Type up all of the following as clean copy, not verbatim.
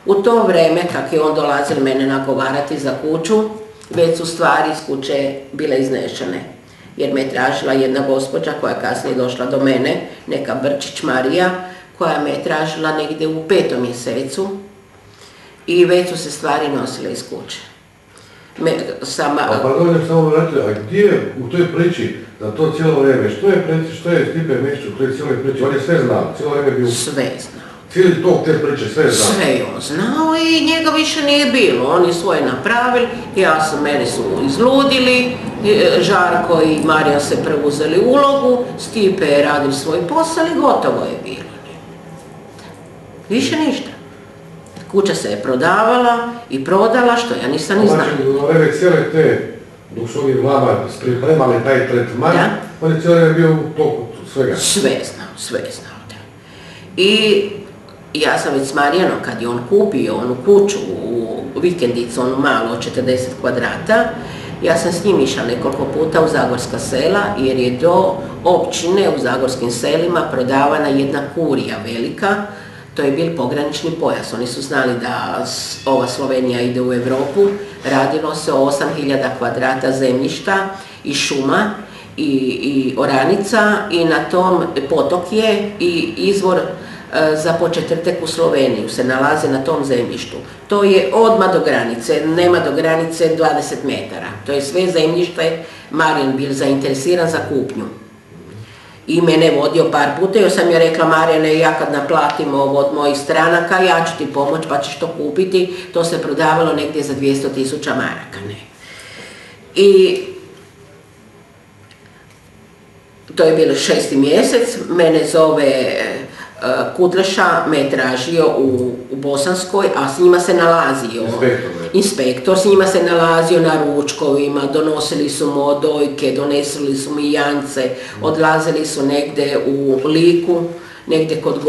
U to vreme, kak je on dolazil mene nagovarati za kuću, već su stvari iz kuće bile iznešene. Jer me je tražila jedna gospođa koja je kasnije došla do mene, neka Brčić Marija, koja me je tražila negdje u 5. mjesecu i već su se stvari nosile iz kuće. A gdje u toj priči za to cijelo vrijeme, što je Stipe Mesić u toj cijeloj priči? On je sve znao, cijelo vrijeme bio... Sve znao. Cijeli tok te priče, sve znao? Sve je on znao i njega više nije bilo. Oni svoje napravili, mene su izludili, Žarko i Marijan se preuzeli ulogu, Stipe je radio svoj posao i gotovo je bilo. Više ništa. Kuća se je prodavala i prodala, što ja nisam ni znala. Znači, u vreme cijele te, dok su ovi vama pripremali taj tretman, on je cijelo bio u toku svega? Sve znao. I ja sam već s Marijanom, kad je on kupio onu kuću u vikendicu, onu malu od 40 kvadrata, ja sam s njim išla nekoliko puta u Zagorska sela, jer je do općine u Zagorskim selima prodavana jedna kurija velika. To je bil pogranični pojas. Oni su znali da ova Slovenija ide u Europu. Radilo se o 8000 kvadrata zemljišta i šuma i oranica i na tom potok je i izvor za početvrtek u Sloveniju se nalaze na tom zemljištu. To je odmah do granice, nema do granice 20 metara. To je sve zemljište, Marijan bil zainteresiran za kupnju. I mene vodio par puta, jer sam je rekla, Marijane, ja kad naplatim ovo od mojih stranaka, ja ću ti pomoć pa ćeš to kupiti. To se prodavalo negdje za 200.000 maraka. I to je bilo 6. mjesec, mene zove Kutleša, me je tražio u Bosanskoj, a s njima se nalazio inspektor, s njima se nalazio na ručkovima, donosili su mu odojke, donesili su mi jance, odlazili su negdje u Liku, negdje kod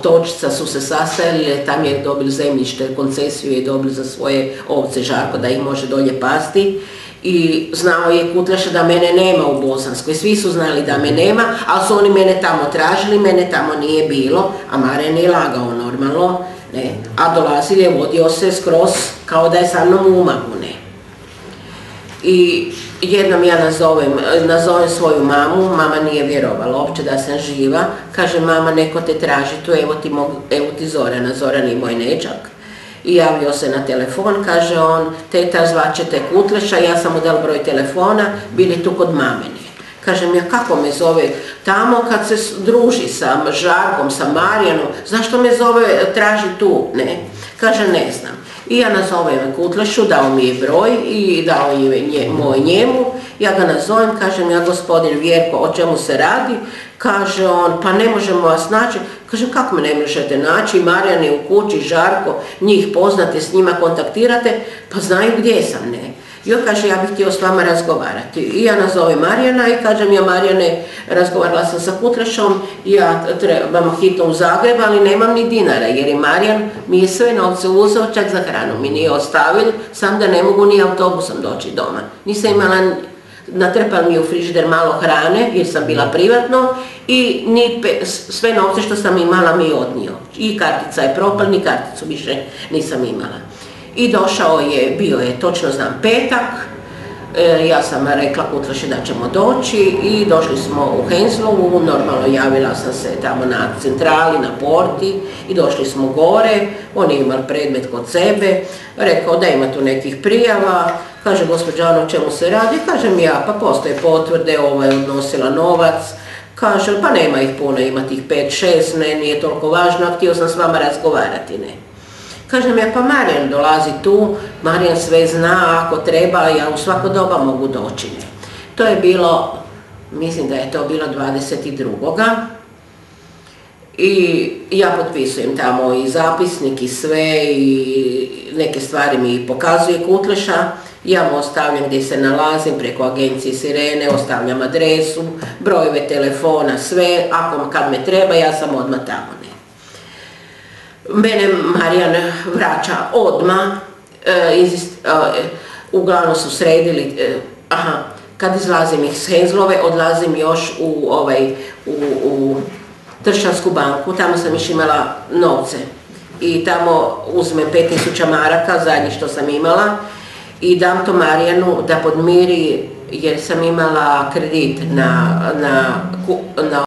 Točica su se sastajali, jer tam je dobili zemljište, koncesiju je dobili za svoje ovce, Žarko, da ih može dolje pasti. I znao je Kutleša da mene nema u Bosanskoj, svi su znali da me nema, ali su oni mene tamo tražili, mene tamo nije bilo, a Marijan je lagao normalno, a dolazili je, vodio se skroz kao da je sa mnom u umagu. I jednom ja nazovem svoju mamu, mama nije vjerovala uopće da sam živa, kaže, mama, neko te traži tu, evo ti Zorana, Zoran je moj nečak. I javio se na telefon, kaže on, teta, zvaće te Kutleša, ja sam mu dal broj telefona, bili tu kod mamene. Kažem ja, kako me zove tamo kad se druži sa Žarkom, sa Marijanom, zašto me zove, traži tu, ne? Kaže, ne znam. I ja nazovem Kutlešu, dao mi je broj i dao je moj njemu, ja ga nazovem, kažem ja, gospodin Vjerko, o čemu se radi? Kaže on, pa ne možemo vas naći. Kažem, kako me ne možete naći? Marijan je u kući, Žarko, njih poznate, s njima kontaktirate, pa znaju gdje sam, ne? I on kaže, ja bih htio s vama razgovarati. I ja nazovem Marijana i kažem, ja, Marijane, razgovarala sam sa Kutlešom, ja trebam hitno u Zagreb, ali nemam ni dinara, jer je Marijan mi je sve novce uzeo, čak za hranu mi nije ostavio, sam da ne mogu ni autobusom doći doma. Nisam imala, natrpal mi je u frižider malo hrane, jer sam bila privatno, i sve novce što sam imala mi je odnio. I kartica je propala, ni karticu više nisam imala. I došao je, bio je, točno znam, petak, ja sam rekla Kutleši da ćemo doći i došli smo u Henzlovu, normalno javila sam se tamo na centrali, na porti i došli smo gore, on je imao predmet kod sebe, rekao da ima tu nekih prijava, kaže, gospođa, o čemu se radi, kažem ja, pa postoje potvrde, ova je odnosila novac, kaže, pa nema ih puno, ima tih 5-6, ne, nije toliko važno, htio sam s vama razgovarati, ne. Kažem ja, pa Marijan dolazi tu, Marijan sve zna, ako treba, ja u svako doba mogu doći. To je bilo, mislim da je to bilo 22. I ja potpisujem tamo i zapisnik i sve, i neke stvari mi pokazuje Kutleša. Ja mu ostavljam gdje se nalazim, preko agencije Sirene, ostavljam adresu, brojeve telefona, sve, kad me treba, ja sam odmah tamo. Mene Marijan vraća odmah, uglavnom su sredili, kad izlazim iz Henzlove, odlazim još u Tršćansku banku, tamo sam još imala novce. i tamo uzmem 5000 maraka, zadnje što sam imala, i dam to Marijanu da podmiri jer sam imala kredit na